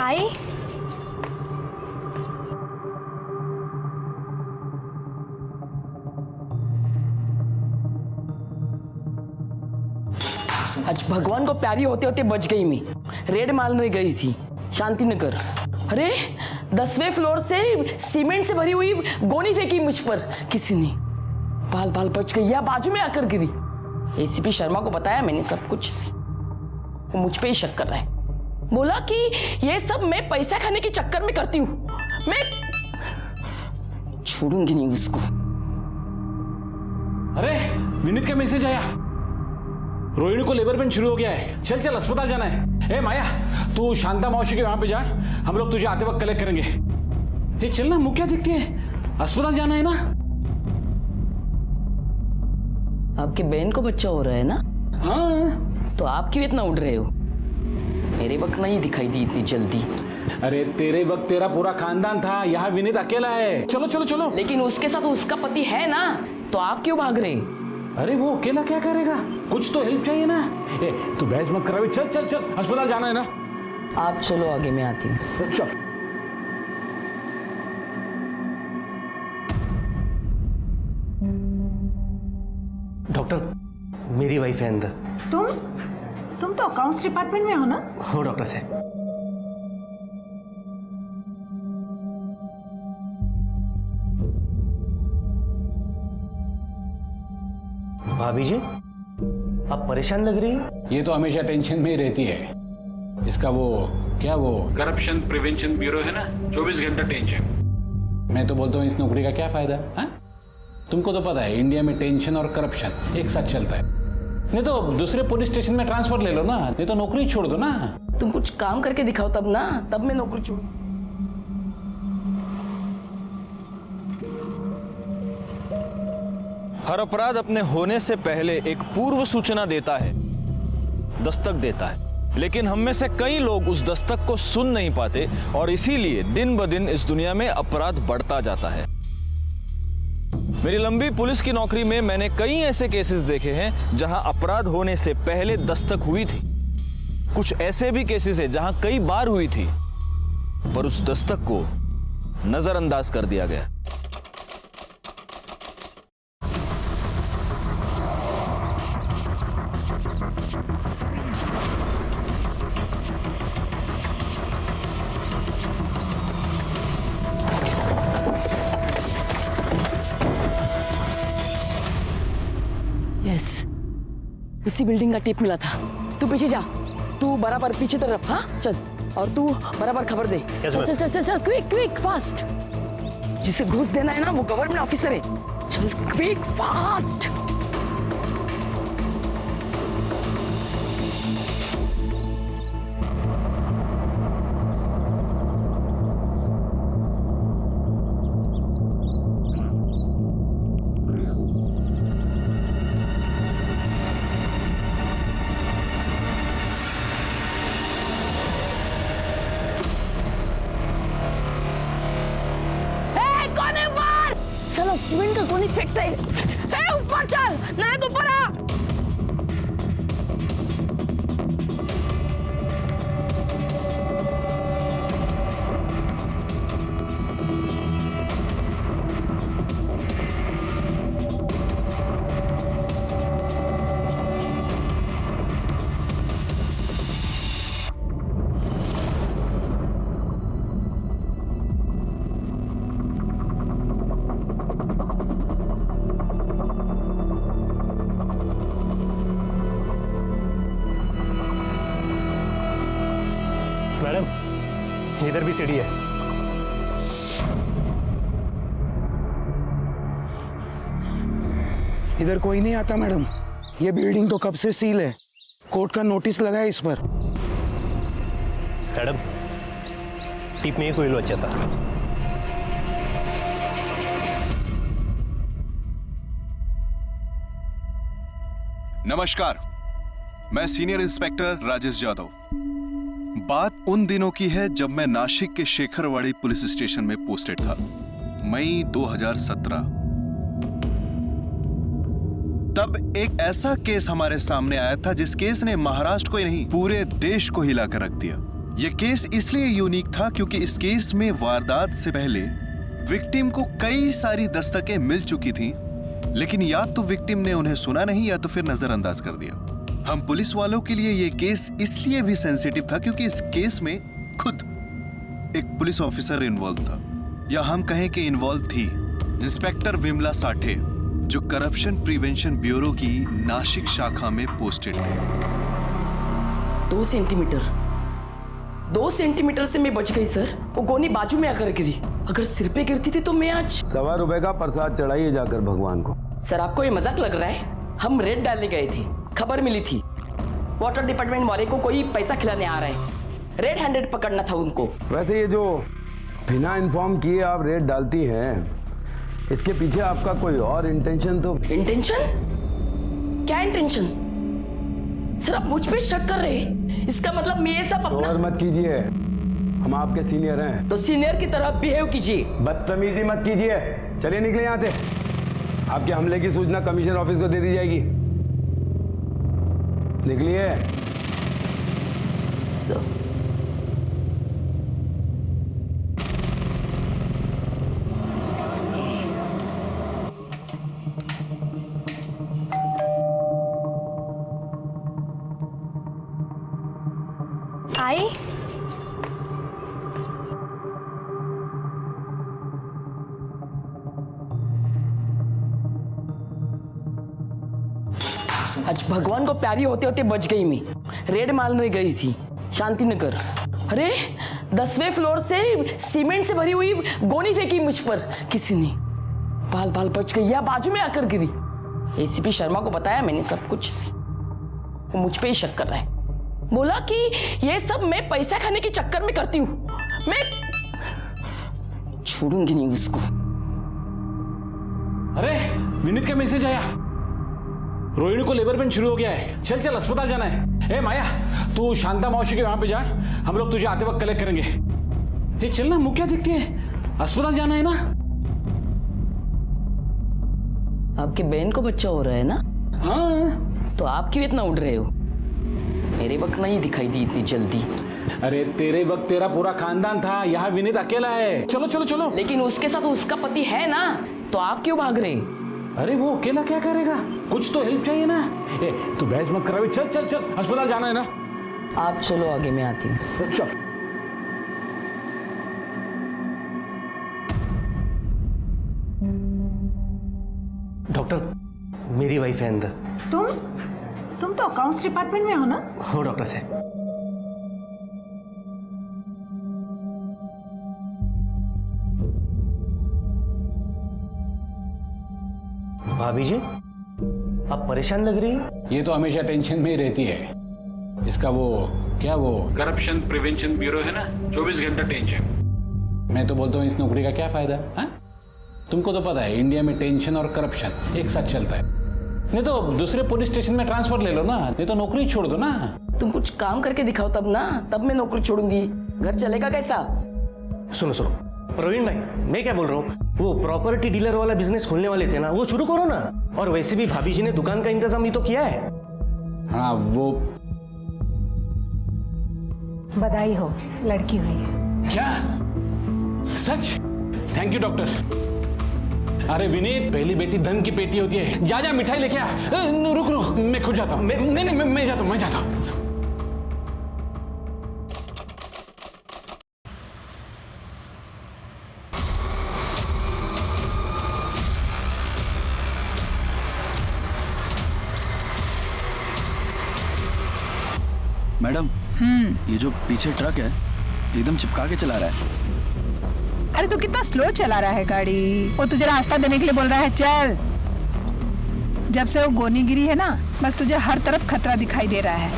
आई। आज भगवान को प्यारी होते होते बच गई मैं। रेड मारने गई थी शांतिनगर। अरे 10वें फ्लोर से सीमेंट से भरी हुई गोनी फेंकी मुझ पर किसी ने। बाल बाल बच गई या बाजू में आकर गिरी। एसीपी शर्मा को बताया मैंने सब कुछ। वो मुझ पे ही शक कर रहा है। बोला कि ये सब मैं पैसा खाने के चक्कर में करती हूँ। मैं छोड़ूंगी नहीं उसको। अरे विनीत का मैसेज आया, रोहिणी को लेबर पेन शुरू हो गया है। चल चल अस्पताल जाना है। ए माया, तू शांता मौसी के वहां पे जा, हम लोग तुझे आते वक्त कलेक्ट करेंगे। ये चलना, मुंह क्या दिखती है, अस्पताल जाना है ना। आपके बहन को बच्चा हो रहा है ना? हाँ। तो आप क्यों इतना उड़ रहे हो? मेरे वक्त नहीं दिखाई दी इतनी जल्दी। अरे तेरे वक्त तेरा पूरा खानदान था, यहाँ विनीत अकेला है। चलो चलो चलो। लेकिन उसके साथ उसका पति है ना, तो आप क्यों भाग रहे? अरे वो अकेला क्या करेगा, कुछ तो हेल्प चाहिए ना। ए, तू बहस मत कर, चल चल चल, अस्पताल जाना है ना। आप चलो आगे, मैं आती हूँ। चल। डॉक्टर, मेरी वाइफ है अंदर। तुम तो अकाउंट्स डिपार्टमेंट में हो ना? हो डॉक्टर साहब। भाभी जी, आप परेशान लग रही हैं। ये तो हमेशा टेंशन में ही रहती है। इसका वो क्या, वो करप्शन प्रिवेंशन ब्यूरो है ना, 24 घंटा टेंशन। मैं तो बोलता हूँ इस नौकरी का क्या फायदा है? तुमको तो पता है इंडिया में टेंशन और करप्शन एक साथ चलता है। नहीं तो दूसरे पुलिस स्टेशन में ट्रांसफर ले लो ना, नहीं तो नौकरी छोड़ दो ना। तुम कुछ काम करके दिखाओ तब ना, तब मैं नौकरी छोड़। हर अपराध अपने होने से पहले एक पूर्व सूचना देता है, दस्तक देता है। लेकिन हम में से कई लोग उस दस्तक को सुन नहीं पाते और इसीलिए दिन ब दिन इस दुनिया में अपराध बढ़ता जाता है। मेरी लंबी पुलिस की नौकरी में मैंने कई ऐसे केसेस देखे हैं जहां अपराध होने से पहले दस्तक हुई थी। कुछ ऐसे भी केसेस हैं जहां कई बार हुई थी पर उस दस्तक को नजरअंदाज कर दिया गया। यस, इसी बिल्डिंग का टिप मिला था। तू पीछे जा, तू बराबर पीछे तरफ। हाँ चल, और तू बराबर खबर दे। चल चल चल चल चल, क्विक क्विक फास्ट। जिसे घूस देना है ना वो गवर्नमेंट ऑफिसर है। चल क्विक फास्ट। साला सीमेंट का गोली फेंकता है। ए ऊपर चल, नायक ऊपर आ। मैडम, इधर भी सीढ़ी है। इधर कोई नहीं आता मैडम। ये बिल्डिंग तो कब से सील है। कोर्ट का नोटिस लगा है इस पर। मैडम, टिप में कोई अच्छा था। नमस्कार, मैं सीनियर इंस्पेक्टर राजेश यादव। बात उन दिनों की है जब मैं नासिक के शेखरवाड़ी पुलिस स्टेशन में पोस्टेड था। मई 2017। तब एक ऐसा केस हमारे सामने आया था जिस केस ने महाराष्ट्र को ही नहीं पूरे देश को हिलाकर रख दिया। यह केस इसलिए यूनिक था क्योंकि इस केस में वारदात से पहले विक्टिम को कई सारी दस्तकें मिल चुकी थीं, लेकिन या तो विक्टिम ने उन्हें सुना नहीं या तो फिर नजरअंदाज कर दिया। हम पुलिस वालों के लिए यह केस इसलिए भी सेंसिटिव था क्योंकि इस केस में खुद एक पुलिस ऑफिसर इन्वॉल्व था, या हम कहें कि इन्वॉल्व थी इंस्पेक्टर विमला साठे, जो करप्शन प्रिवेंशन ब्यूरो की नासिक शाखा में पोस्टेड थे। 2 सेंटीमीटर से मैं बच गई सर। वो गोनी बाजू में आकर गिरी। अगर सिर पे गिरती थी तो मैं आज। ₹1.25 का प्रसाद चढ़ाइए जाकर भगवान को। सर आपको ये मजाक लग रहा है? हम रेड डालने गए थे, खबर मिली थी वाटर डिपार्टमेंट वाले को कोई पैसा खिलाने आ रहा है, रेड हैंडेड पकड़ना था उनको। वैसे ये जो बिना इन्फॉर्म किए आप रेड डालती हैं, इसके पीछे आपका कोई और इंटेंशन तो? इंटेंशन? क्या इंटेंशन? सर आप मुझ पे शक कर रहे हैं? इसका मतलब मैं ये सब अपना। और मत कीजिए, हम आपके सीनियर हैं। तो सीनियर की तरह बिहेव कीजिए। बदतमीजी मत कीजिए, चलिए निकले यहाँ से। आपके हमले की सूचना कमिश्नर ऑफिस को दे दी जाएगी। निकलिए। सर आई आज भगवान को प्यारी होते होते बच गई मैं। रेड मारने गई थी शांति नगर। अरे 10वें फ्लोर से सीमेंट से भरी हुई गोनी फेंकी मुझ पर किसी ने। बाल बाल बच गई या बाजू में आकर गिरी। एसीपी शर्मा को बताया मैंने सब कुछ। वो मुझ पे ही शक कर रहा है। बोला कि ये सब मैं पैसा खाने के चक्कर में करती हूँ। मैं छोड़ूंगी नहीं उसको। अरे विनीत का मैसेज आया, रोहिणी को लेबर पेन शुरू हो गया है। चल चल अस्पताल जाना है। ए माया, तू शांता मौसी के वहां पे जा, हम लोग तुझे आते वक्त कलेक्ट करेंगे। ये चलना, मुंह क्या देखती है? अस्पताल जाना है ना। आपके बहन को बच्चा हो रहा है ना? हाँ। तो आप क्यों इतना उड़ रहे हो? मेरे वक्त नहीं दिखाई दी इतनी जल्दी। अरे तेरे वक्त तेरा पूरा खानदान था, यहाँ विनीत अकेला है। चलो चलो चलो। लेकिन उसके साथ उसका पति है ना, तो आप क्यों भाग रहे? अरे वो अकेला क्या करेगा? कुछ तो हेल्प चाहिए ना। ए, तू बहस मत कर, चल चल चल, अस्पताल जाना है ना। आप चलो आगे, मैं आती हूँ। चल। डॉक्टर, मेरी वाइफ है अंदर। तुम तो अकाउंट्स डिपार्टमेंट में हो ना? हो डॉक्टर साहब। भाभी जी, आप परेशान लग रही हैं। ये तो हमेशा टेंशन में ही रहती है। इसका वो क्या, वो करप्शन प्रिवेंशन ब्यूरो है ना, 24 घंटा टेंशन। मैं तो बोलता हूँ इस नौकरी का क्या फायदा है? तुमको तो पता है इंडिया में टेंशन और करप्शन एक साथ चलता है। नहीं तो दूसरे पुलिस स्टेशन में ट्रांसफर ले लो ना, नहीं तो नौकरी छोड़ दो ना। तुम कुछ काम करके दिखाओ तब ना, तब मैं नौकरी छोड़ूंगी। घर चलेगा कैसा? सुनो सुनो प्रवीण भाई, मैं क्या बोल रहा हूँ, वो प्रॉपर्टी डीलर वाला बिजनेस खोलने वाले थे ना, वो शुरू करो ना। और वैसे भी भाभी जी ने दुकान का इंतजाम भी तो किया है। हाँ वो बधाई हो, लड़की हुई है। क्या सच? Thank you doctor. अरे विनीत, पहली बेटी धन की पेटी होती है। जा जा मिठाई लेके आ। रुक रुक, मैं खुद जाता हूँ। नहीं मैं जाता हूँ। मैडम, ये जो पीछे ट्रक है एकदम चिपका के चला रहा है। अरे तू कितना स्लो चला रहा है गाड़ी। वो तुझे रास्ता देने के लिए बोल रहा है, चल। जब से वो गोनी गिरी है ना, बस तुझे हर तरफ खतरा दिखाई दे रहा है।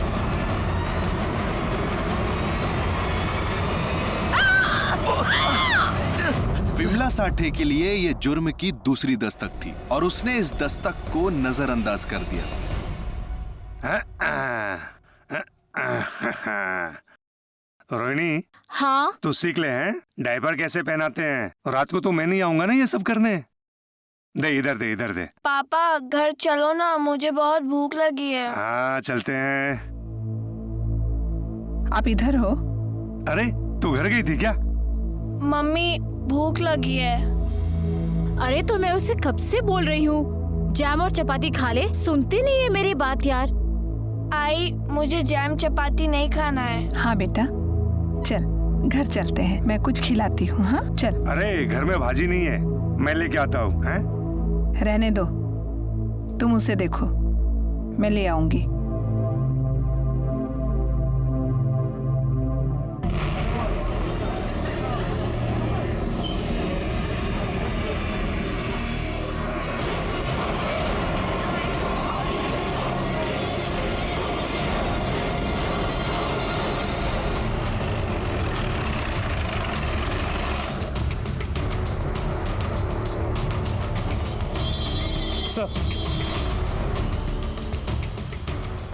विमला साठे के लिए यह जुर्म की दूसरी दस्तक थी और उसने इस दस्तक को नजरअंदाज कर दिया। रोहिणी, हाँ तू सीख ले हैं डायपर कैसे पहनाते हैं। रात को तो मैं नहीं आऊंगा ना ये सब करने। दे इधर दे। पापा, घर चलो ना, मुझे बहुत भूख लगी है। हाँ चलते हैं। आप इधर हो, अरे तू घर गई थी क्या? मम्मी भूख लगी है। अरे तो मैं उससे कब से बोल रही हूँ जैम और चपाती खा ले, सुनती नहीं है मेरी बात यार। आई मुझे जैम चपाती नहीं खाना है। हाँ बेटा चल घर चलते हैं, मैं कुछ खिलाती हूँ। हाँ चल। अरे घर में भाजी नहीं है, मैं लेके आता हूँ। हैं? रहने दो, तुम उसे देखो, मैं ले आऊंगी।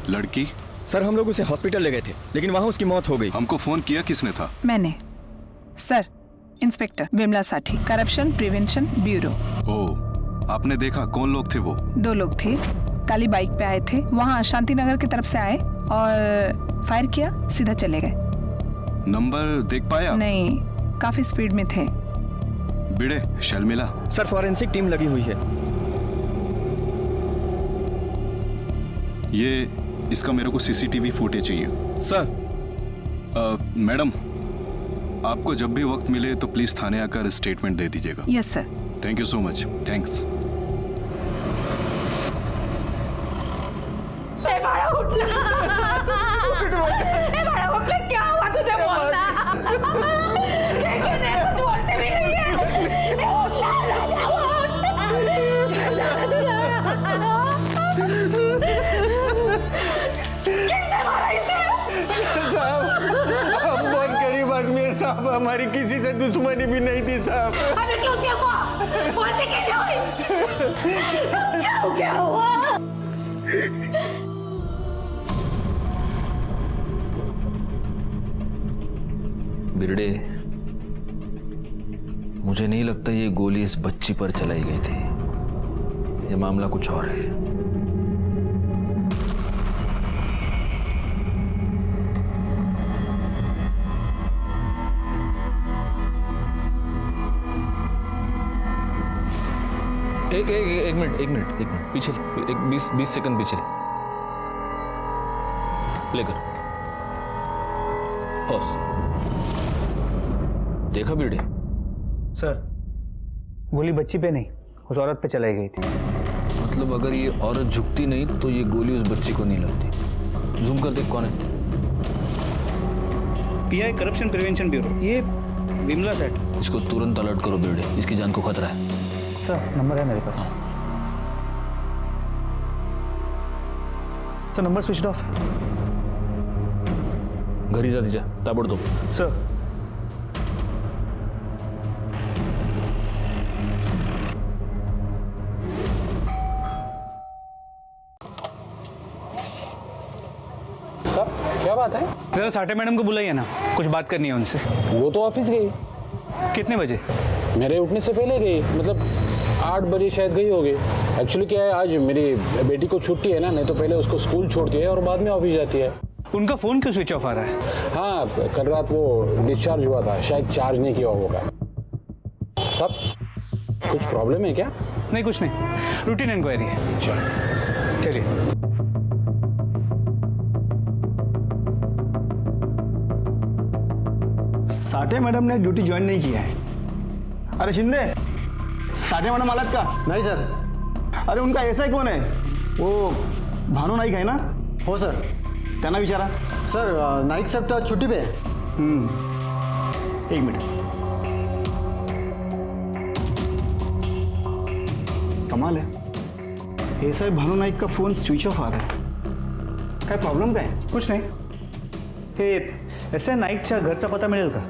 लड़की? सर हम लोग उसे हॉस्पिटल ले गए थे, लेकिन वहाँ उसकी मौत हो गई। हमको फोन किया किसने था? मैंने। सर इंस्पेक्टर विमला साठी, करप्शन प्रिवेंशन ब्यूरो। ओह, आपने देखा? कौन लोग थे वो? 2 लोग थे, काली बाइक पे आए थे, वहाँ शांति नगर की तरफ से आए और फायर किया, सीधा चले गए। नंबर देख पाया? नहीं, काफी स्पीड में थे। बिड़े शर्मिला? सर फॉरेंसिक टीम लगी हुई है। ये इसका मेरे को सीसीटीवी फुटेज चाहिए। सर मैडम, आपको जब भी वक्त मिले तो प्लीज थाने आकर स्टेटमेंट दे दीजिएगा। Yes sir. Thank you so much. Thanks. क्या हुआ तुझे? बोलना बोलते भी नहीं है। किसने मारा इसे? साहब हम बहुत गरीब आदमी है साहब, हमारी किसी से दुश्मनी भी नहीं थी साहब। अबे क्यों चुप? बोलते कैसे हुई? क्या हुआ? बिरडे, मुझे नहीं लगता ये गोली इस बच्ची पर चलाई गई थी। ये मामला कुछ और है। एक मिनट पीछे ले, 20 सेकंड पीछे लेकर पॉज। देखा बिरडे? सर गोली बच्ची पे नहीं, उस औरत पे चलाई गई थी। मतलब अगर ये औरत झुकती नहीं तो ये गोली उस बच्ची को नहीं लगती। जूम कर देख कौन है। पीआई करप्शन प्रिवेंशन ब्यूरो, ये विमला सेठ। इसको तुरंत अलर्ट करो बिरडे, इसकी जान को खतरा है। सर नंबर है मेरे पास। Sir number switch off. घरी जा तिच्या ताबडतोब। सर सब क्या बात है? जरा साठे मैडम को बुलाइए ना, कुछ बात करनी है उनसे। वो तो ऑफिस गई। कितने बजे? मेरे उठने से पहले गई, मतलब 8 बजे शायद गई होगी। एक्चुअली क्या है, आज मेरी बेटी को छुट्टी है ना, नहीं तो पहले उसको स्कूल छोड़ती है और बाद में ऑफिस जाती है। उनका फोन क्यों स्विच ऑफ आ रहा है? हाँ, कल रात वो डिस्चार्ज हुआ था, शायद चार्ज नहीं किया होगा। सब कुछ प्रॉब्लम है क्या? नहीं कुछ नहीं, रूटीन इंक्वायरी है। चलिए। साठे मैडम ने ड्यूटी ज्वाइन नहीं किया है। अरे शिंदे, साठे मैडम आलात का? नहीं सर। अरे उनका ऐसा कौन है? वो भानु नाईक है ना? हो सर। त्यांना विचारा। सर नाईक साहब तो छुट्टी पे है। एक मिनट। कमाल है, ऐसा है भानु नाईक का फोन स्विच ऑफ आ रहा है। काय प्रॉब्लेम काय? कुछ नाही। हे एस आय नाईकच्या घरचा पता मिळेल का?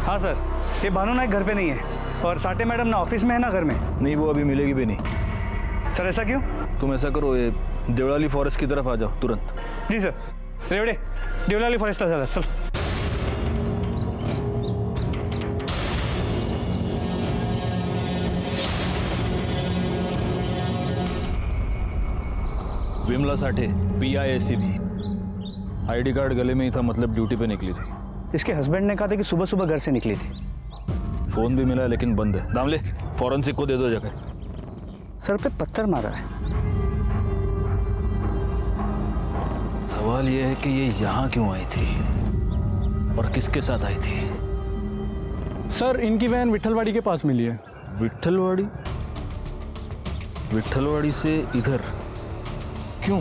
हाँ सर, ये भानु नाईक घर पे नहीं है और साठे मैडम ना ऑफिस में है ना घर में। नहीं, वो अभी मिलेगी भी नहीं। सर ऐसा क्यों? तुम ऐसा करो, ये देवलाली फॉरेस्ट की तरफ आ जाओ तुरंत। जी सर। रेवडे देवलाली फॉरेस्टला चला चल। Vimla Sathe PIACB। ID card गले में ही था, मतलब ड्यूटी पे निकली थी। इसके हस्बैंड ने कहा था कि सुबह सुबह घर से निकली थी। फोन भी मिला लेकिन बंद है। दामले फॉरेंसिक को दे दो जाकर। सर पे पत्थर मारा है। सवाल यह है कि ये यहाँ क्यों आई थी और किसके साथ आई थी? सर इनकी वैन विठलवाड़ी के पास मिली है। विठलवाड़ी? विठलवाड़ी से इधर क्यों,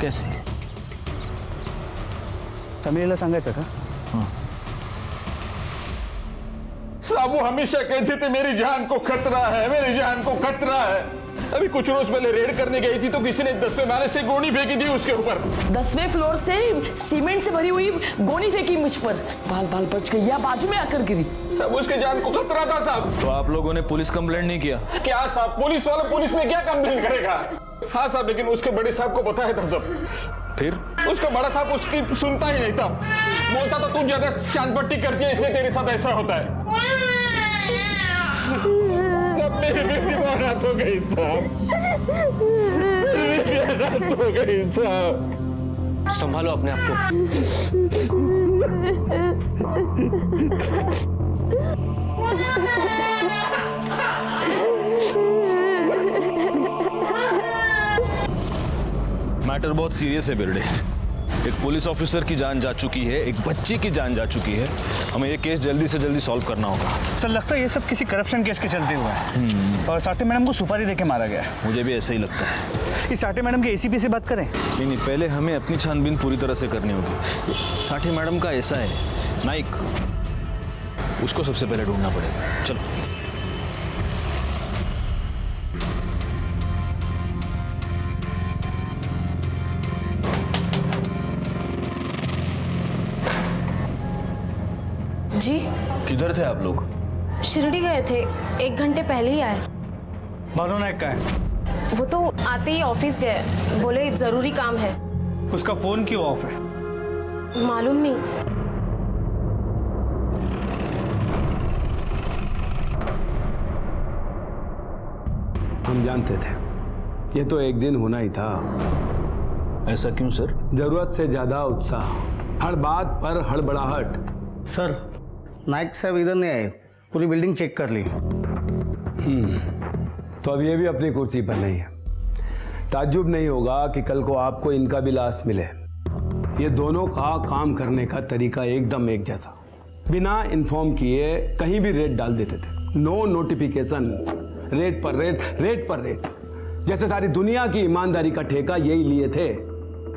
कैसे? तमिळला सांगायचं का? साहब वो हमेशा कहते थे मेरी जान को खतरा है, मेरी जान को खतरा है। अभी कुछ रोज पहले रेड करने गई थी तो किसी ने 10वें माले से गोनी फेंकी थी उसके ऊपर। 10वें फ्लोर से सीमेंट से भरी हुई गोनी फेंकी मुझ पर, बाल बाल बच गई या बाजू में आकर गिरी। सब उसके जान को खतरा था साहब। तो आप लोगों ने पुलिस कंप्लेंट नहीं किया? क्या साहब, पुलिस वाला पुलिस में क्या कंप्लेंट करेगा? हाँ साहब, लेकिन उसके बड़े साहब को बताया था सब। फिर उसका बड़ा साहब उसकी सुनता ही नहीं था, बोलता था तू ज्यादा शांत पट्टी करती है इसलिए तेरे साथ ऐसा होता है। सब मेरी बेटी रात हो गई साहब, मेरी रात हो गई साहब। संभालो अपने आप को। मैटर बहुत सीरियस है बिरडे। एक पुलिस ऑफिसर की जान जा चुकी है, एक बच्ची की जान जा चुकी है। हमें ये केस जल्दी से जल्दी सॉल्व करना होगा। सर लगता है ये सब किसी करप्शन केस के चलते हुए है और साठे मैडम को सुपारी देके मारा गया है। मुझे भी ऐसा ही लगता है। इस साठे मैडम के ACP से बात करें? नहीं, पहले हमें अपनी छानबीन पूरी तरह से करनी होगी। साठे मैडम का ऐसा है नाइक, उसको सबसे पहले ढूंढना पड़ेगा। चलो। जी किधर थे आप लोग? शिरडी गए थे, 1 घंटे पहले ही आए। भानु नायक का है? वो तो आते ही ऑफिस गए, बोले जरूरी काम है। उसका फोन क्यों ऑफ है? मालूम नहीं। हम जानते थे ये तो एक दिन होना ही था। ऐसा क्यों सर? जरूरत से ज्यादा उत्साह, हर बात पर हड़बड़ाहट। सर नायक साहब इधर नहीं आए, पूरी बिल्डिंग चेक कर ली। तो अब ये भी अपनी कुर्सी पर नहीं है। ताज्जुब नहीं होगा कि कल को आपको इनका भी लाश मिले। ये दोनों का काम करने का तरीका एकदम एक जैसा, बिना इन्फॉर्म किए कहीं भी रेड डाल देते थे। नो नोटिफिकेशन, रेड पर रेड, रेड पर रेड। जैसे सारी दुनिया की ईमानदारी का ठेका यही लिए थे।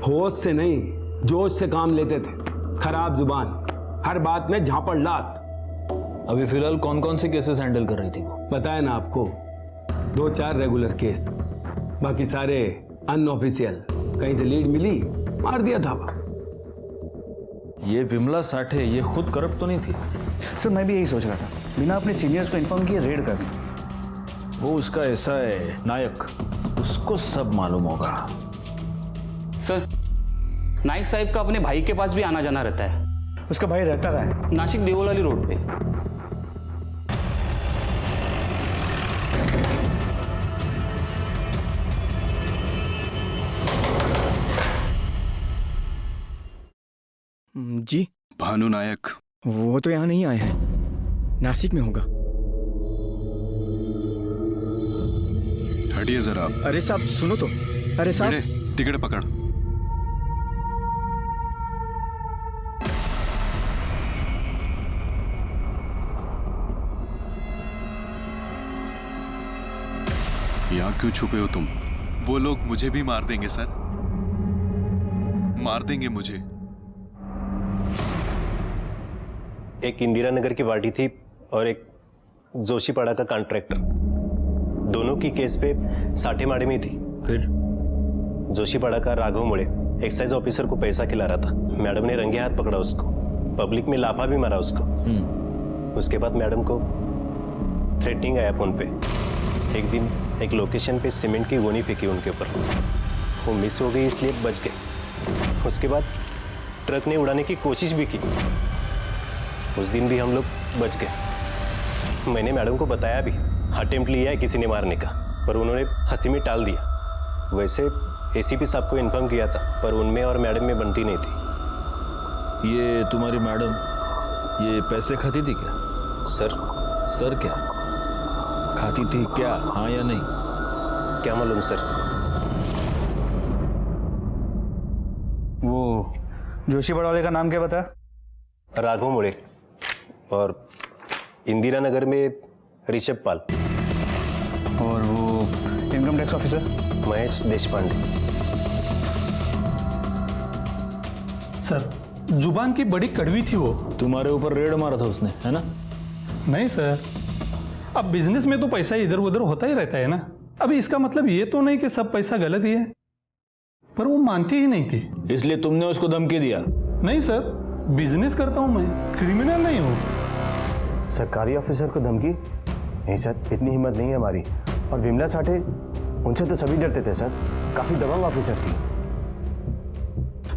होश से नहीं, जोश से काम लेते थे। खराब जुबान, हर बात में झापड़ लात। अभी फिलहाल कौन कौन से केसेस हैंडल कर रही थी वो? बताया ना आपको, 2-4 रेगुलर केस, बाकी सारे अनऑफिशियल। कहीं से लीड मिली, मार दिया धावा। ये विमला साठे ये खुद करप्ट तो नहीं थी? सर मैं भी यही सोच रहा था, बिना अपने सीनियर्स को इन्फॉर्म किए रेड कर दी। वो उसका ऐसा है नायक, उसको सब मालूम होगा। सर नाइक साहब का अपने भाई के पास भी आना जाना रहता है। उसका भाई रहता रहा है नासिक देवलाली रोड पे। जी भानु नायक? वो तो यहाँ नहीं आए हैं, नासिक में होगा। हटिए जरा। अरे साहब सुनो तो। अरे साहब टिकट पकड़। यहाँ क्यों छुपे हो तुम? वो लोग मुझे भी मार देंगे सर, मार देंगे मुझे। एक इंदिरा नगर की पार्टी थी और एक जोशीपाड़ा का कॉन्ट्रैक्टर, दोनों की केस पे साठे माड़े में थी। फिर जोशीपाड़ा का राघव मुड़े एक्साइज ऑफिसर को पैसा खिला रहा था। मैडम ने रंगे हाथ पकड़ा उसको, पब्लिक में लाफा भी मारा उसको। उसके बाद मैडम को थ्रेटनिंग आया फोन पे। एक दिन एक लोकेशन पे सीमेंट की गोनी फेंकी उनके ऊपर, वो मिस हो गई इसलिए बच गए। उसके बाद ट्रक ने उड़ाने की कोशिश भी की, उस दिन भी हम लोग बच गए। मैंने मैडम को बताया भी, अटेम्प्ट लिया है किसी ने मारने का, पर उन्होंने हंसी में टाल दिया। वैसे एसीपी साहब को इन्फॉर्म किया था, पर उनमें और मैडम में बनती नहीं थी। ये तुम्हारी मैडम ये पैसे खाती थी क्या? सर सर क्या खाती थी क्या, हाँ या नहीं? क्या मालूम सर। वो जोशी बड़ा वाले का नाम क्या बता? राघव मुड़े, और इंदिरा नगर में ऋषभ पाल। और वो income tax officer? Mahesh Deshpande. Sir जुबान की बड़ी कड़वी थी वो। तुम्हारे ऊपर रेड मारा था उसने, है ना? नहीं सर, अब बिजनेस में तो पैसा इधर उधर होता ही रहता है ना। अभी इसका मतलब ये तो नहीं कि सब पैसा गलत ही है, पर वो मानती ही नहीं थी। इसलिए तुमने उसको धमकी दिया? नहीं सर, बिजनेस करता हूं मैं, क्रिमिनल नहीं हूं। सरकारी ऑफिसर को धमकी? नहीं सर, इतनी हिम्मत नहीं है हमारी। और विमला साठे, उनसे तो सभी डरते थे सर, काफी दबंग ऑफिसर थी।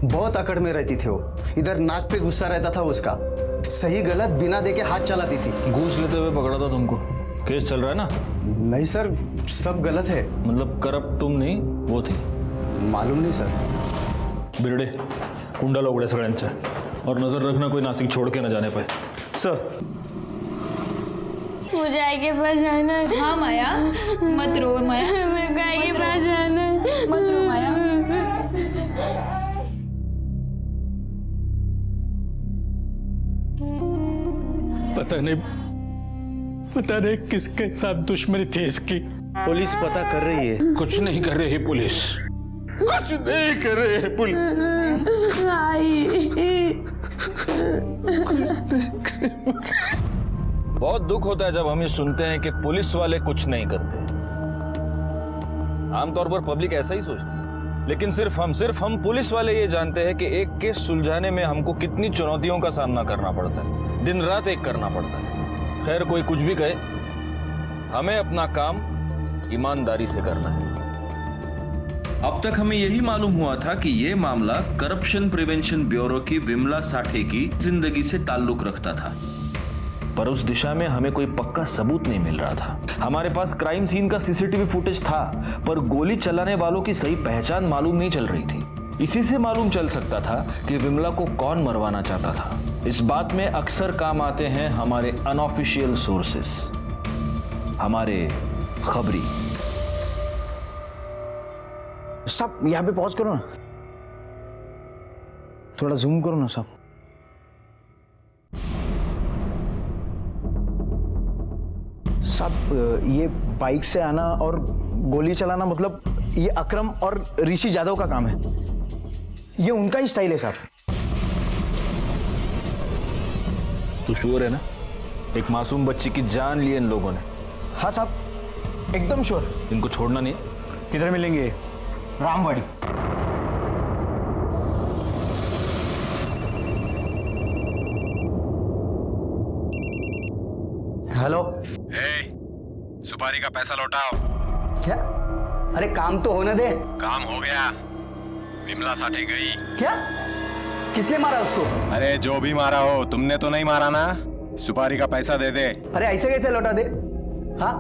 बहुत अकड़ में रहती थी वो, इधर नाक पे गुस्सा रहता था उसका, सही गलत बिना देखे हाथ चलाती थी। घूस लेते हुए पकड़ा था तुमको, केस चल रहा है ना? नहीं सर, सब गलत है। मतलब करप्ट तुम नहीं, वो थी? मालूम नहीं सर। बिरडे कुंडल उघडे सगळ्यांच्या, और नजर रखना कोई नासिक छोड़ के न जाने पाए। सर मुझे आई के पास जाना है। हाँ माया, मत रो माया, मेरे को आई के पास जाना है। मत रो माया। पता नहीं किसके साथ दुश्मनी थी इसकी। पुलिस पता कर रही है। कुछ नहीं कर रही पुलिस, कुछ नहीं कर रही है पुलिस। बहुत दुख होता है जब हम ये सुनते हैं कि पुलिस वाले कुछ नहीं करते। आमतौर पर पब्लिक ऐसा ही सोचती है, लेकिन सिर्फ हम पुलिस वाले ये जानते हैं कि एक केस सुलझाने में हमको कितनी चुनौतियों का सामना करना पड़ता है, दिन रात एक करना पड़ता है। खैर कोई कुछ भी कहे, हमें अपना काम ईमानदारी से करना है। अब तक हमें यही मालूम हुआ था कि ये मामला करप्शन प्रिवेंशन ब्यूरो की विमला साठे की जिंदगी से ताल्लुक रखता था, पर उस दिशा में हमें कोई पक्का सबूत नहीं मिल रहा था। हमारे पास क्राइम सीन का सीसीटीवी फुटेज था, पर गोली चलाने वालों की सही पहचान मालूम नहीं चल रही थी। इसी से मालूम चल सकता था कि विमला को कौन मरवाना चाहता था। इस बात में अक्सर काम आते हैं हमारे अनऑफिशियल सोर्सेस, हमारे खबरी। सब यहाँ पे पॉज करो ना, थोड़ा जूम करो ना सब। सब ये बाइक से आना और गोली चलाना, मतलब ये अकरम और ऋषि जादव का काम है, ये उनका ही स्टाइल है साहब। तू श्योर है ना? एक मासूम बच्ची की जान ली इन लोगों ने। हाँ साहब, एकदम श्योर। इनको छोड़ना नहीं है। किधर मिलेंगे? रामवाड़ी। हेलो। सुपारी का पैसा लौटाओ। क्या? अरे काम तो होने दे। काम हो गया, विमला साठे गई। क्या? किसने मारा उसको? अरे जो भी मारा हो, तुमने तो नहीं मारा ना। सुपारी का पैसा दे दे। अरे ऐसे कैसे लौटा दे? हाँ,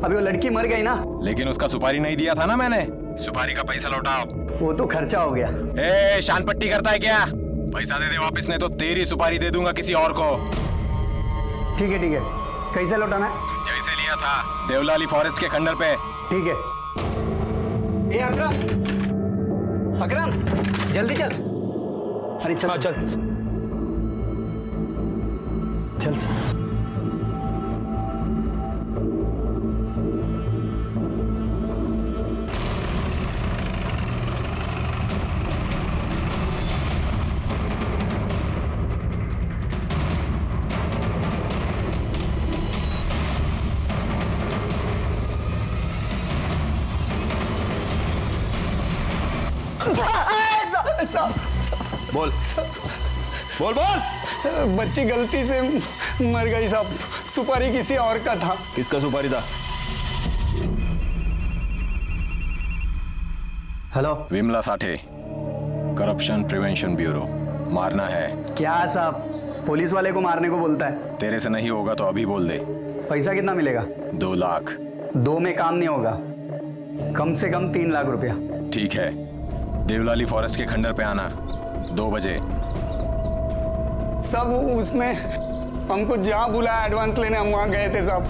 अभी वो लड़की मर गई ना। लेकिन उसका सुपारी नहीं दिया था ना मैंने। सुपारी का पैसा लौटाओ। वो तो खर्चा हो गया। ए, शान पट्टी करता है क्या? पैसा दे दे वापस, नहीं तो तेरी सुपारी दे दूंगा किसी और को। ठीक है ठीक है, कैसे लौटाना है? जैसे लिया था, देवलाली फॉरेस्ट के खंडर पे। ठीक है। ए अकरम, अकरम जल्दी चल। अरे चल। हाँ, चल चल चल। बोल बोल बोल। बच्ची गलती से मर गई साहब, सुपारी किसी और का था। किसका सुपारी था? Hello. Vimla Sathe, corruption prevention bureau. मारना है क्या साहब? पुलिस वाले को मारने को बोलता है? तेरे से नहीं होगा तो अभी बोल दे। पैसा कितना मिलेगा? 2 लाख। 2 में काम नहीं होगा, कम से कम 3 लाख रुपया। ठीक है, देवलाली फॉरेस्ट के खंडर पे आना 2 बजे। सब उसने हमको जहाँ बुलाया एडवांस लेने, हम वहाँ गए थे साहब।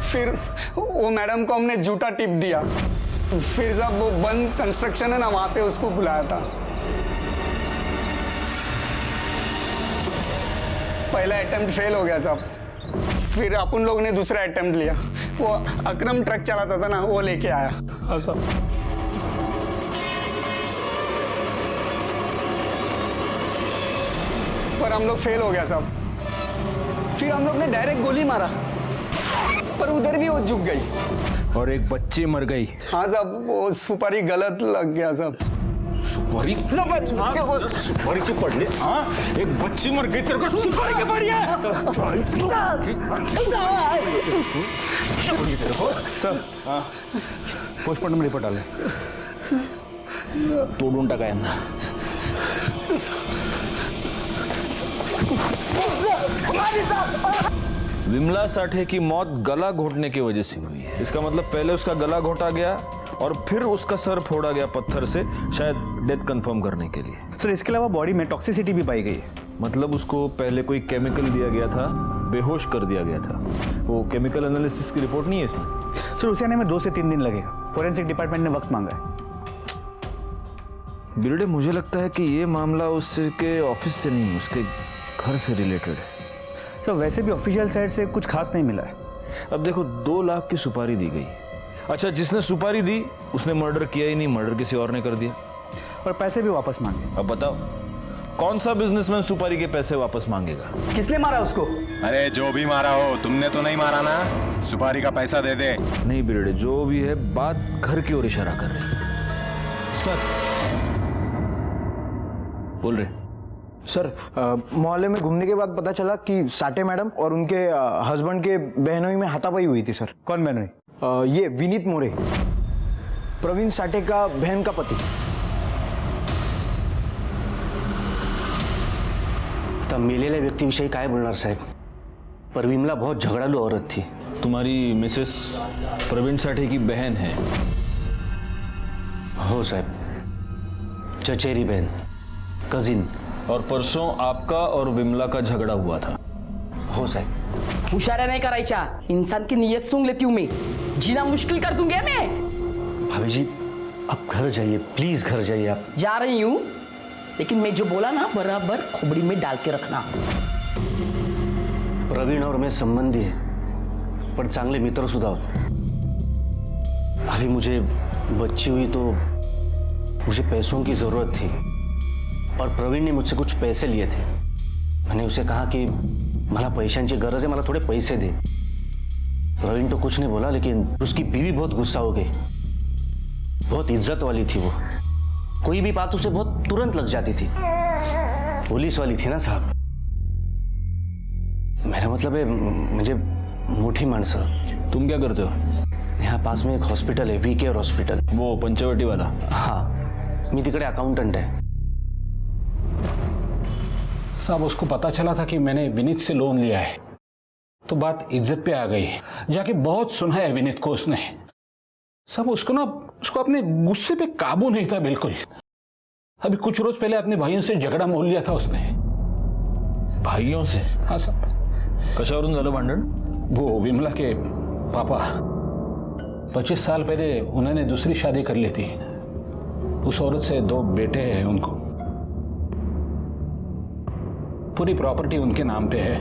फिर वो मैडम को हमने झूठा टिप दिया। फिर साहब वो बंद कंस्ट्रक्शन है ना, वहाँ पे उसको बुलाया था। पहला अटेम्प्ट फेल हो गया साहब। फिर अपन लोग ने दूसरा अटेम्प्ट लिया। वो अकरम ट्रक चलाता था ना, वो लेके आया। हाँ साहब। पर हम लोग फेल हो गया साहब। फिर हम लोग ने डायरेक्ट गोली मारा, पर उधर भी वो झुक गई और एक बच्ची मर गई। हाँ साहब, वो सुपारी गलत लग गया साहब। सुपारी सुपारी की पड़ ली। हाँ, एक बच्ची मर गई, तेरे को सुपारी की पड़ी है। सर, पोस्टमार्टम रिपोर्ट आले. तोडून टाका यांना. विमला साठे की मौत गला घोटने की वजह से हुई है। इसका मतलब पहले उसका गला घोटा गया और फिर उसका सर फोड़ा गया पत्थर से, शायद डेथ कंफर्म करने के लिए। सर, इसके अलावा बॉडी में टॉक्सिसिटी भी पाई गई है। मतलब उसको पहले कोई केमिकल दिया गया था, बेहोश कर दिया गया था। वो केमिकल एनालिसिस की रिपोर्ट नहीं है इसमें। सर, उसे आने में 2 से 3 दिन लगेगा। फोरेंसिक डिपार्टमेंट ने वक्त मांगा है। बिरडे, मुझे लगता है कि ये मामला उसके ऑफिस से नहीं, उसके घर से रिलेटेड है। सर, वैसे भी ऑफिशियल साइड से कुछ खास नहीं मिला है। अब देखो, 2 लाख की सुपारी दी गई। अच्छा, जिसने सुपारी दी उसने मर्डर किया ही नहीं, मर्डर किसी और ने कर दिया और पैसे भी वापस मांगे। अब बताओ, कौन सा बिजनेसमैन सुपारी के पैसे वापस मांगेगा? किसने मारा उसको? अरे जो भी मारा हो, तुमने तो नहीं मारा ना। सुपारी का पैसा दे दे। नहीं बिरडे, जो भी है बात घर की ओर इशारा कर रही है। सर, बोल रहे सर, मोहल्ले में घूमने के बाद पता चला कि साठे मैडम और उनके हस्बैंड के बहनोई में हाथापाई हुई थी। सर, कौन बहनोई? ये विनीत मोरे, प्रवीण साठे का बहन का पति। आता मेलेल्या व्यक्तीविषयी काय बोलणार साहेब, पर विमला बहुत झगड़ालू औरत थी। तुम्हारी मिसेस प्रवीण साठे की बहन है? हो साहब, चचेरी बहन, कजिन। और परसों आपका और विमला का झगड़ा हुआ था? हो साहब। हुशाऱ्या नहीं करायच्या, इंसान की नीयत सूंघ लेती हूँ मैं, जीना मुश्किल कर दूंगी मैं। भाभी जी, आप घर जाइए, प्लीज घर जाइए। आप जा रही हूँ, लेकिन मैं जो बोला ना बराबर खोपड़ी में डाल के रखना। प्रवीण और मैं संबंधी है, पर चांगले मित्र सुद्धा आहोत। अभी मुझे बच्ची हुई तो मुझे पैसों की जरूरत थी और प्रवीण ने मुझसे कुछ पैसे लिए थे। मैंने उसे कहा कि मला पैशांची गरज है, मला थोड़े पैसे दे। प्रवीण तो कुछ नहीं बोला, लेकिन उसकी बीवी बहुत गुस्सा हो गई। बहुत इज्जत वाली थी वो, कोई भी बात उसे बहुत तुरंत लग जाती थी। पुलिस वाली थी ना साहब। मेरा मतलब है, मुझे मोठी माणसं। तुम क्या करते हो? यहाँ पास में एक हॉस्पिटल है, वीकेयर हॉस्पिटल। वो पंचवटी वाला? हाँ, मैं तिकडे अकाउंटेंट है। साहब, उसको पता चला था कि मैंने विनीत से लोन लिया है, तो बात इज्जत पे आ गई। जाके बहुत सुनाया विनीत को उसने। सब उसको अपने गुस्से पे काबू नहीं था बिल्कुल। अभी कुछ रोज पहले अपने भाइयों से झगड़ा मोल लिया था उसने। भाइयों से? हाँ साहब। कशावरून झालं भांडण? वो विमला के पापा 25 साल पहले उन्होंने दूसरी शादी कर ली थी। उस औरत से 2 बेटे हैं उनको। पूरी प्रॉपर्टी उनके नाम पे है।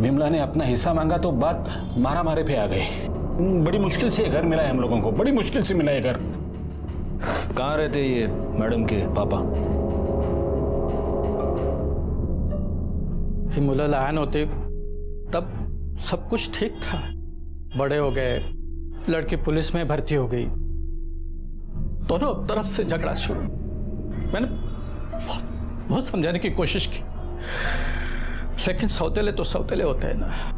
विमला ने अपना हिस्सा मांगा तो बात मारा मारे पे आ गई। बड़ी मुश्किल से घर मिला है हम लोगों को, बड़ी मुश्किल से मिला है घर। कहाँ रहते ये मैडम के पापा? ही मुलं लहान होते तब सब कुछ ठीक था। बड़े हो गए, लड़की पुलिस में भर्ती हो गई, दोनों तरफ से झगड़ा शुरू। मैंने बहुत समझाने की कोशिश की, लेकिन सौतेले तो सौतेले होते हैं ना।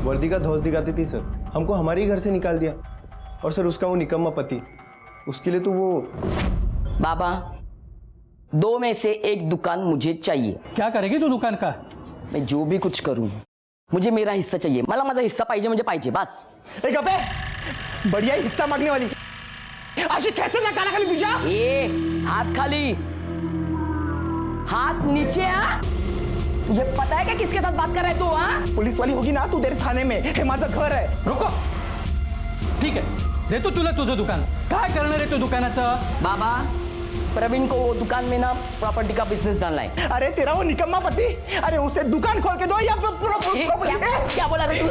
वर्दी का धौस दिखाती थी सर, हमको हमारे ही घर से निकाल दिया। और सर, उसका वो निकम्मा पति, उसके लिए तो वो। बाबा, 2 में से एक दुकान मुझे चाहिए। क्या करेगी तू दुकान का? मैं जो भी कुछ करूं, मुझे मेरा हिस्सा चाहिए, मला माझा हिस्सा पाहिजे म्हणजे पाहिजे बस. एक अबे बढ़िया ही हिस्सा मांगने वाली अशी कैसे ना काला खाली तुझ्या. ए हाथ खाली, हाथ नीचे. तुझे पता है क्या किसके साथ बात कर रहा है तू? हाँ, पुलिस वाली होगी ना तू तेरे थाने में. हे माझं घर आहे. रुको, ठीक आहे, देतो तुला तुझं दुकान. काय करणार आहे तू दुकानाचं? बाबा, प्रवीण को वो दुकान में ना प्रॉपर्टी का बिजनेस डालना है. अरे तेरा वो निकम्मा पति, अरे उसे दुकान खोल के दो या क्या बोला रे तू?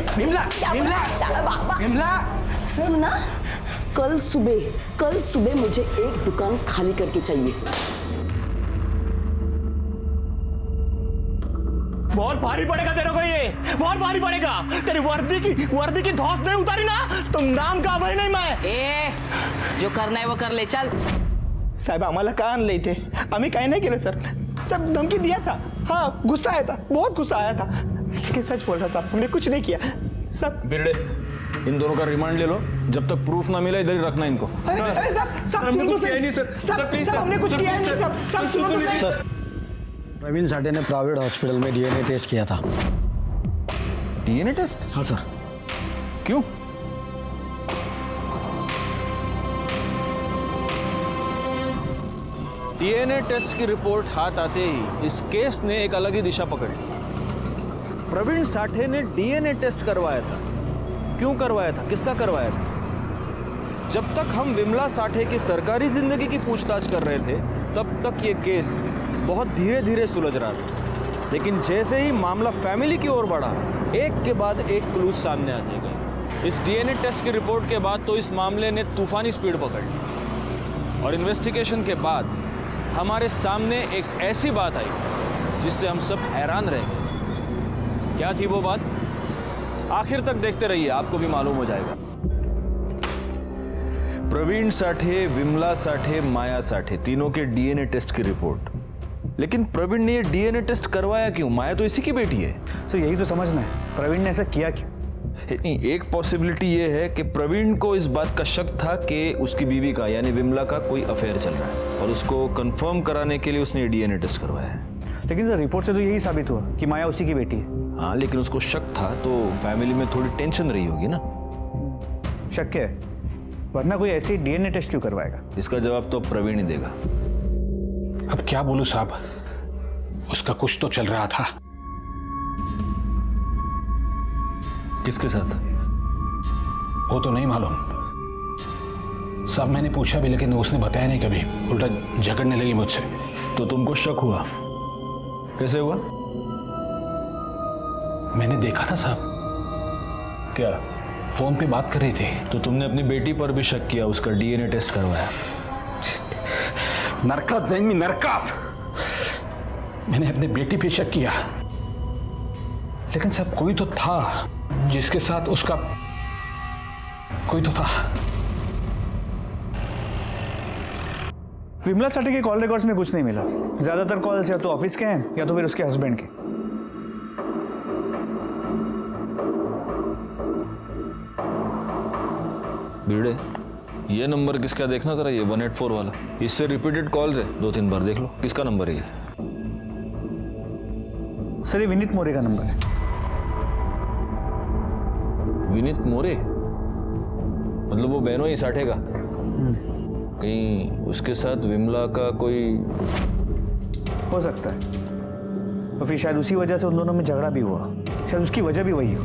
विमला सुना, कल सुबह मुझे एक दुकान खाली करके चाहिए. बहुत भारी पड़ेगा तेरे को, ये बहुत भारी पड़ेगा. तेरी वर्दी की धौंस नहीं उतारी ना तुम नाम का भाई नहीं. मैं ए जो करना है वो कर ले, चल. साहेब आम्हाला का आणलं इथे? आम्ही काही नाही केलं सर. सब धमकी दिया था. हाँ गुस्सा आया था, बहुत गुस्सा आया था, लेकिन सच बोल रहा साहब, हमने कुछ नहीं किया. सब बिरड़े, इन दोनों का रिमांड ले लो. जब तक प्रूफ ना मिले इधर ही रखना इनको. अरे सब हमने कुछ किया नहीं सर. सर प्लीज, हमने कुछ किया नहीं. सब सुनो तो सर. प्रवीण साठे ने प्राइवेट हॉस्पिटल में डीएनए टेस्ट किया था. DNA test? हाँ सर. क्यों? डीएनए टेस्ट की रिपोर्ट हाथ आते ही इस केस ने एक अलग ही दिशा पकड़ ली. प्रवीण साठे ने डीएनए टेस्ट करवाया था. क्यों करवाया था, किसका करवाया था? जब तक हम विमला साठे की सरकारी जिंदगी की पूछताछ कर रहे थे तब तक ये केस बहुत धीरे धीरे सुलझ रहा था. लेकिन जैसे ही मामला फैमिली की ओर बढ़ा, एक के बाद एक क्लूज सामने आते गए. इस डीएनए टेस्ट की रिपोर्ट के बाद तो इस मामले ने तूफानी स्पीड पकड़ ली और इन्वेस्टिगेशन के बाद हमारे सामने एक ऐसी बात आई जिससे हम सब हैरान रह गए. क्या थी वो बात? आखिर तक देखते रहिए, आपको भी मालूम हो जाएगा. प्रवीण साठे, विमला साठे, माया साठे, तीनों के डीएनए टेस्ट की रिपोर्ट. लेकिन प्रवीण ने ये डीएनए टेस्ट करवाया क्यों? माया तो इसी की बेटी है. सर यही तो समझना है, प्रवीण ने ऐसा किया क्यों? नहीं, एक पॉसिबिलिटी ये है कि प्रवीण को इस बात का शक था कि उसकी बीवी का यानी विमला का कोई अफेयर चल रहा है और उसको कंफर्म कराने के लिए उसने डीएनए टेस्ट करवाया है. लेकिन सर रिपोर्ट से तो यही साबित हुआ कि माया उसी की बेटी है. हाँ, लेकिन उसको शक था तो फैमिली में थोड़ी टेंशन रही होगी ना. शक है, वरना कोई ऐसी डीएनए टेस्ट क्यों करवाएगा? इसका जवाब तो प्रवीण ही देगा. अब क्या बोलूं साहब, उसका कुछ तो चल रहा था. किसके साथ? वो तो नहीं मालूम साहब. मैंने पूछा भी लेकिन उसने बताया नहीं कभी. उल्टा झगड़ने लगी मुझसे. तो तुमको शक हुआ? कैसे हुआ? मैंने देखा था साहब. क्या? फोन पे बात कर रही थी. तो तुमने अपनी बेटी पर भी शक किया, उसका डीएनए टेस्ट करवाया? नरकात जाइन मी, नरकात. मैंने अपनी बेटी पे शक किया, लेकिन सब कोई तो था जिसके साथ उसका कोई तो था. विमला साठे के कॉल रिकॉर्ड्स में कुछ नहीं मिला. ज्यादातर कॉल्स या तो ऑफिस के हैं या तो फिर उसके हस्बैंड के. भिड़े, ये नंबर किसका देखना जरा, ये 184 वाला. इससे रिपीटेड कॉल्स है, 2-3 बार देख लो. किसका नंबर है ये? सर ये विनीत मोरे का नंबर है. विनीत मोरे? मतलब वो बहनों ही साठे का? कहीं उसके साथ विमला का कोई? हो सकता है, और फिर शायद उसी वजह से उन दोनों में झगड़ा भी हुआ. शायद उसकी वजह भी वही हो.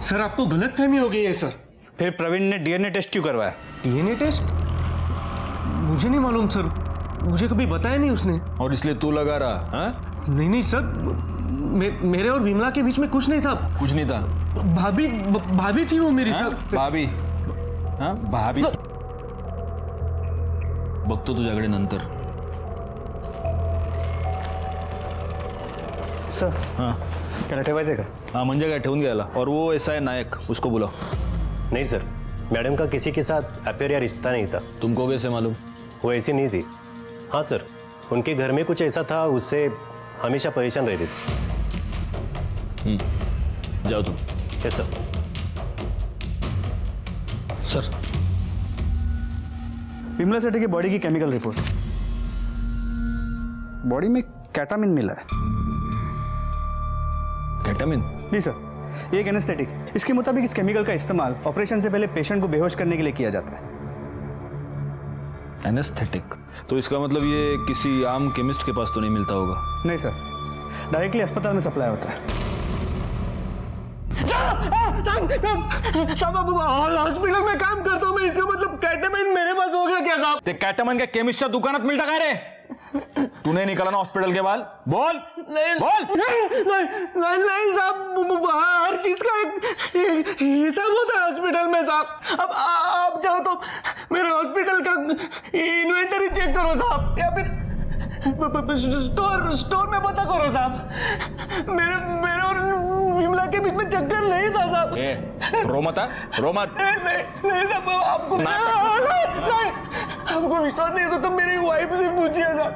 सर आपको गलतफहमी हो गई है सर. फिर प्रवीण ने डीएनए टेस्ट क्यों करवाया? DNA test? मुझे नहीं मालूम सर, मुझे कभी बताया नहीं उसने. और इसलिए तू लगा रहा? हाँ? नहीं सर, मेरे और विमला के बीच में कुछ नहीं था. कुछ नहीं था? भाभी थी वो मेरी. सर भाभी? हाँ भाभी. बघतो तू झगडे नंतर. सर हाँ त्याला ठेवायचं का? हाँ म्हणजे काय, ठेवून घ्यायला. और वो ऐसा है नायक, उसको बुलाओ. नहीं सर, मैडम का किसी के साथ अफेयर या रिश्ता नहीं था. तुमको कैसे मालूम? वो ऐसी नहीं थी. हाँ सर, उनके घर में कुछ ऐसा था, उससे हमेशा परेशान रहती थी. जाओ तुम. Yes sir. Sir Vimla Sathe की बॉडी की केमिकल रिपोर्ट. बॉडी में कैटामिन मिला है. केटामिन? जी सर, ये एक एनेस्थेटिक। इसके मुताबिक इस केमिकल का इस्तेमाल ऑपरेशन से पहले पेशेंट को बेहोश करने के लिए किया जाता है। एनेस्थेटिक? तो इसका मतलब ये किसी आम केमिस्ट के पास तो नहीं मिलता होगा? नहीं सर, डायरेक्टली अस्पताल में सप्लाई होता है। साहब हॉस्पिटल में काम करता हूँ मैं, इसका मतलब केटामिन मेरे पास हो गया क्या साहब? ते केटामिन के केमिस्टच्या दुकानात मिळता काय रे? तूने निकाला ना हॉस्पिटल के बाल? बोल नहीं, बोल। नहीं साहब, हर चीज का एक हिसाब होता है हॉस्पिटल में साहब। अब आप चाहो तो मेरे हॉस्पिटल का इन्वेंटरी चेक करो साहब, या फिर स्टोर में पता करो साहब। मेरे और विमला के बीच में चक्कर नहीं था साहब। रोमत रोमत नहीं साहब, आपको नहीं, आपको विश्वास नहीं तो मेरी वाइफ से पूछिए साहब।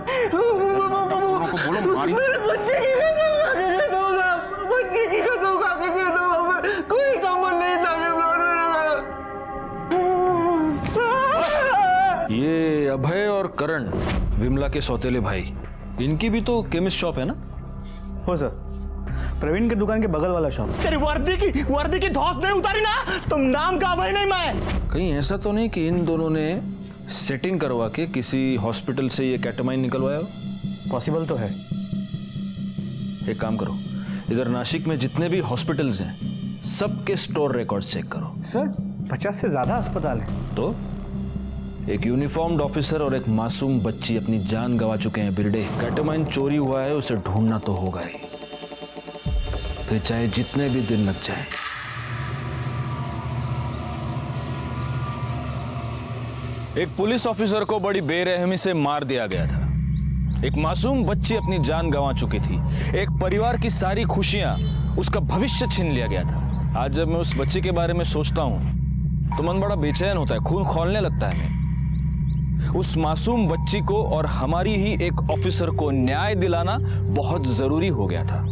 मेरे बच्चे की कसम खा के कहता हूँ साहब, बच्चे की कसम खा के कहता हूँ, कोई संबंध नहीं था मेरे। ये अभय और करण, विमला के सौतेले भाई, इनकी भी तो केमिस्ट शॉप है ना? हो सर, प्रवीण के दुकान के बगल वाला शॉप। तेरी वर्दी की धौंस नहीं उतारी ना, तुम नाम का अभय नहीं मैं। कहीं ऐसा तो नहीं कि इन दोनों ने सेटिंग करवा के किसी हॉस्पिटल से ये केटामाइन निकलवाया हो? पॉसिबल तो है। एक काम करो, इधर नासिक में जितने भी हॉस्पिटल्स हैं सबके स्टोर रिकॉर्ड्स चेक करो। सर 50 से ज्यादा अस्पताल है। तो एक यूनिफॉर्म्ड ऑफिसर और एक मासूम बच्ची अपनी जान गंवा चुके हैं बिरडे। केटामाइन चोरी हुआ है, उसे ढूंढना तो होगा ही, फिर चाहे जितने भी दिन लग जाए। एक पुलिस ऑफिसर को बड़ी बेरहमी से मार दिया गया था। एक मासूम बच्ची अपनी जान गंवा चुकी थी। एक परिवार की सारी खुशियां, उसका भविष्य छीन लिया गया था। आज जब मैं उस बच्ची के बारे में सोचता हूं तो मन बड़ा बेचैन होता है, खून खौलने लगता है। उस मासूम बच्ची को और हमारी ही एक ऑफिसर को न्याय दिलाना बहुत जरूरी हो गया था।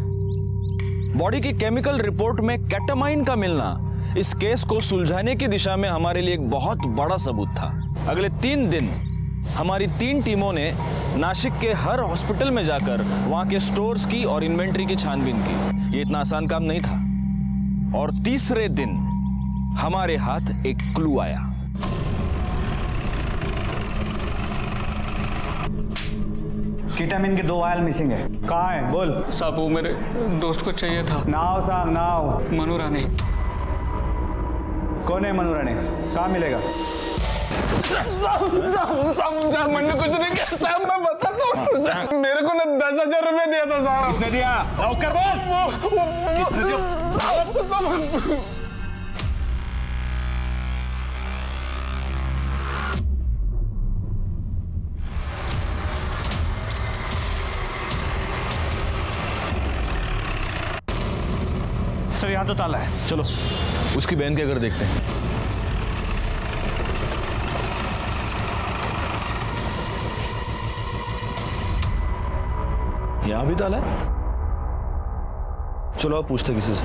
बॉडी की केमिकल रिपोर्ट में केटामाइन का मिलना इस केस को सुलझाने की दिशा में हमारे लिए एक बहुत बड़ा सबूत था। अगले 3 दिन हमारी 3 टीमों ने नासिक के हर हॉस्पिटल में जाकर वहां के स्टोर्स की और इन्वेंट्री की छानबीन की। ये इतना आसान काम नहीं था। और तीसरे दिन हमारे हाथ एक क्लू आया। केटामिन के 2 वायल मिसिंग है। कहाँ है बोल? साहब वो मेरे दोस्त को चाहिए था। नाव साहब, नाव। मनु रानी। कौन है मनु रानी? कहाँ मिलेगा? साहब मैंने कुछ नहीं किया साहब, मैं बताता हूँ साहब। मेरे को ना 10,000 रुपए दिया था साहब। किसने दिया? नौकर बोल। किसने दिया? साहब सर यहाँ तो ताला है। चलो उसकी बहन के घर देखते हैं। यहां भी ताला है। चलो आप पूछते किसी से।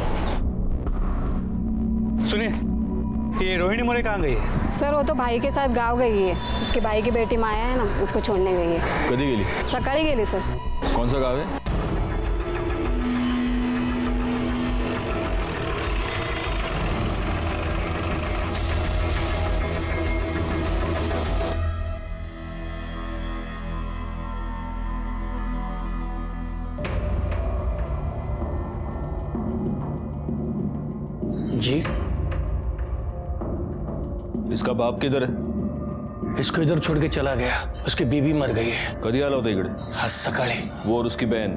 सुनिए, ये रोहिणी मोरे कहाँ गई है? सर वो तो भाई के साथ गाँव गई है। उसके भाई की बेटी माया है ना, उसको छोड़ने गई है। कधी गेली? सकाळी गेली सर। कौन सा गाँव है? जी इसका बाप किधर है? इसको इधर छोड़ के चला गया, उसकी बीबी मर गई है। कधी आला होता इकडे? आज सकाळी। वो और उसकी बहन।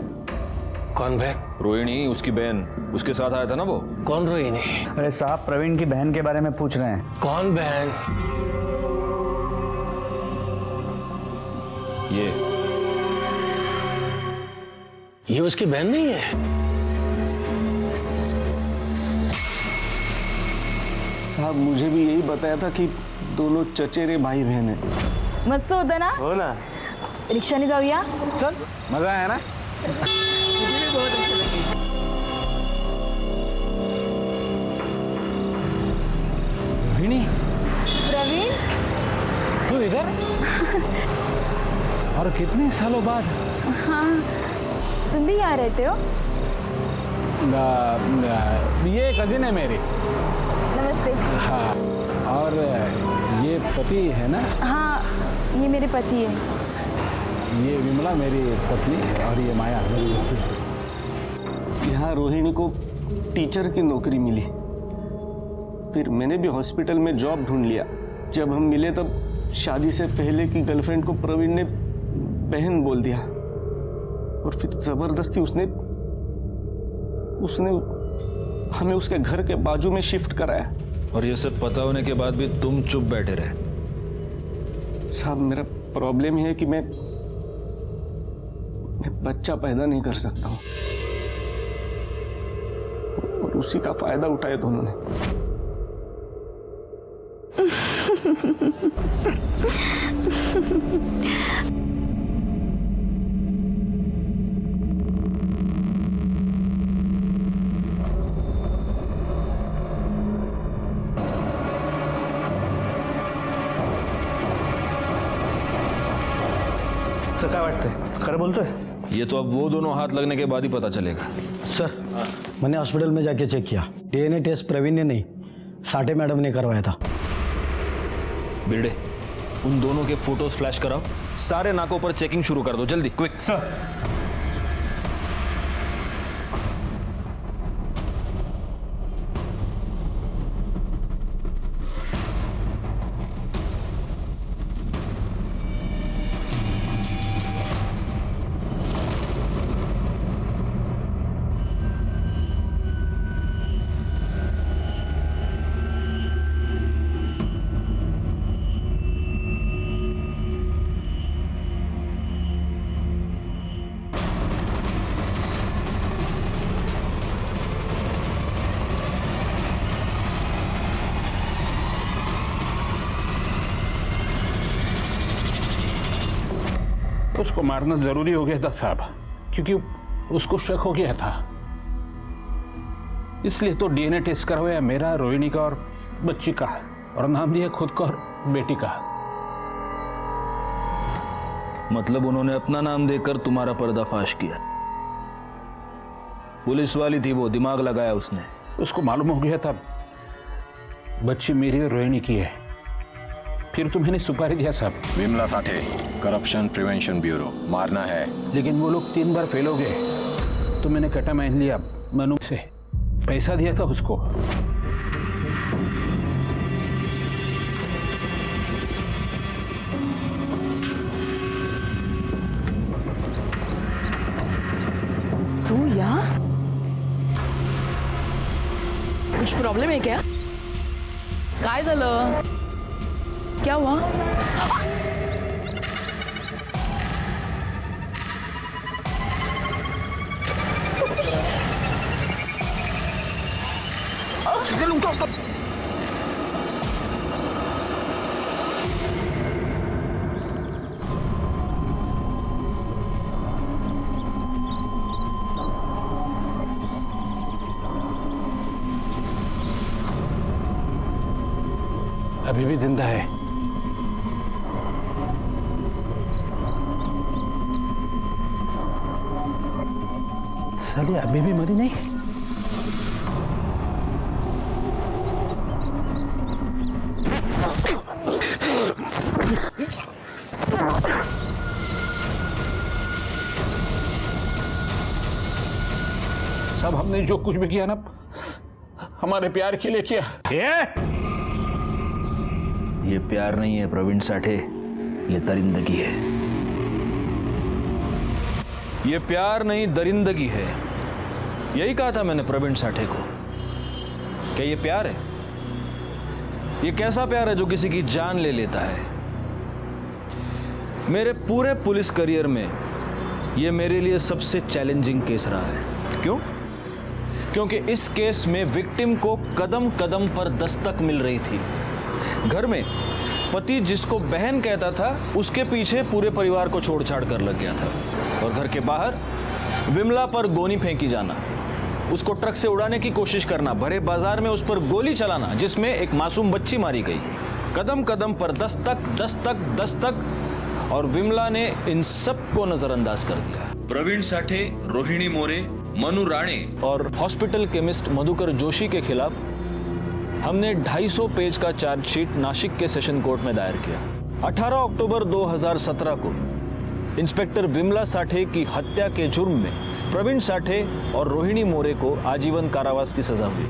कौन बहन? रोहिणी, उसकी बहन, उसके साथ आया था ना वो। कौन रोहिणी? अरे साहब प्रवीण की बहन के बारे में पूछ रहे हैं। कौन बहन? ये उसकी बहन नहीं है? साहब मुझे भी यही बताया था कि दोनों चचेरे भाई बहन हैं। मस्त होतं ना? हो ना। रिक्षाने जाऊया? चल, मजा आया ना? रोहिणी, प्रवीण, तू इधर? और कितने सालों बाद? हाँ, तुम भी यहाँ रहते हो? ये कजिन है मेरी। नमस्ते। हाँ, और ये पति है ना? हाँ, ये मेरे पति है। ये विमला मेरी पत्नी है और ये माया मेरी बेटी है। यहाँ रोहिणी को टीचर की नौकरी मिली, फिर मैंने भी हॉस्पिटल में जॉब ढूंढ लिया। जब हम मिले तब शादी से पहले की गर्लफ्रेंड को प्रवीण ने बहन बोल दिया और फिर जबरदस्ती उसने हमें उसके घर के बाजू में शिफ्ट कराया। और ये सब पता होने के बाद भी तुम चुप बैठे रहे? साहब, मेरा प्रॉब्लम है कि मैं बच्चा पैदा नहीं कर सकता हूं और उसी का फायदा उठाया दोनों ने। सर काय वाटतंय? खरं बोलतोय? ये तो अब वो दोनों हाथ लगने के बाद ही पता चलेगा। सर, मैंने हॉस्पिटल में जाके चेक किया, डीएनए टेस्ट प्रवीण ने नहीं, साठे मैडम ने करवाया था। बिरडे, उन दोनों के फोटोज फ्लैश कराओ, सारे नाकों पर चेकिंग शुरू कर दो, जल्दी, क्विक। सर। उसको मारना जरूरी हो गया था साहब, क्योंकि उसको शक हो गया था, इसलिए तो डीएनए टेस्ट करवाया मेरा, रोहिणी का और बच्ची का, और नाम दिया खुद का और बेटी का। मतलब उन्होंने अपना नाम देकर तुम्हारा पर्दाफाश किया? पुलिस वाली थी वो, दिमाग लगाया उसने। उसको मालूम हो गया था बच्ची मेरी और रोहिणी की है, फिर तो मैंने सुपारी दिया साहब। Vimla Sathe, corruption prevention bureau, मारना है। लेकिन वो लोग 3 बार फेल हो गए, तो मैंने कटा मान लिया, मनु से पैसा दिया था उसको। तू यहाँ? कुछ प्रॉब्लेम है क्या? काय झालं? क्या हुआ? अभी भी जिंदा है। साली अभी भी मरी नहीं। सब हमने जो कुछ भी किया ना, हमारे प्यार के लिए किया। ये प्यार नहीं है प्रवीण साठे, ये दरिंदगी है। ये प्यार नहीं, दरिंदगी है। यही कहा था मैंने प्रवीण साठे को। क्या ये प्यार है? ये कैसा प्यार है जो किसी की जान ले लेता है? मेरे पूरे पुलिस करियर में ये मेरे लिए सबसे चैलेंजिंग केस रहा है। क्यों? क्योंकि इस केस में विक्टिम को कदम कदम पर दस्तक मिल रही थी। घर में पति जिसको बहन कहता था, उसके पीछे पूरे परिवार को छोड़ छाड़ कर लग गया था। और घर के बाहर विमला पर गोनी फेंकी जाना, उसको ट्रक से उड़ाने की कोशिश करना, भरे बाजार में उस पर गोली चलाना जिसमें एक मासूम बच्ची मारी गई। कदम कदम पर दस्तक दस्तक दस्तक, और विमला ने इन सब को नजरअंदाज कर दिया। प्रवीण साठे, रोहिणी मोरे मनु राणे और हॉस्पिटल केमिस्ट मधुकर जोशी के खिलाफ हमने 250 पेज का चार्जशीट नासिक के सेशन कोर्ट में दायर किया। 18 अक्टूबर 2017 को इंस्पेक्टर विमला साठे की हत्या के जुर्म में प्रवीण साठे और रोहिणी मोरे को आजीवन कारावास की सजा हुई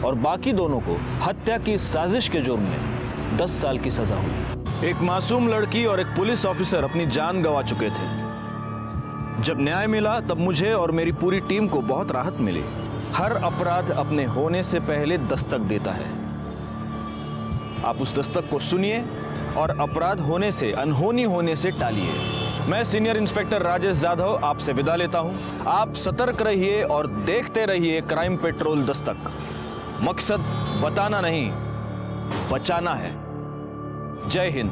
और बाकी दोनों को हत्या की साजिश के जुर्म में 10 साल की सजा हुई। एक मासूम लड़की और एक पुलिस ऑफिसर अपनी जान गंवा चुके थे। जब न्याय मिला तब मुझे और मेरी पूरी टीम को बहुत राहत मिली। हर अपराध अपने होने से पहले दस्तक देता है। आप उस दस्तक को सुनिए और अपराध होने से, अनहोनी होने से टालिए। मैं सीनियर इंस्पेक्टर राजेश जाधव आपसे विदा लेता हूं। आप सतर्क रहिए और देखते रहिए क्राइम पेट्रोल दस्तक। मकसद बताना नहीं, बचाना है। जय हिंद।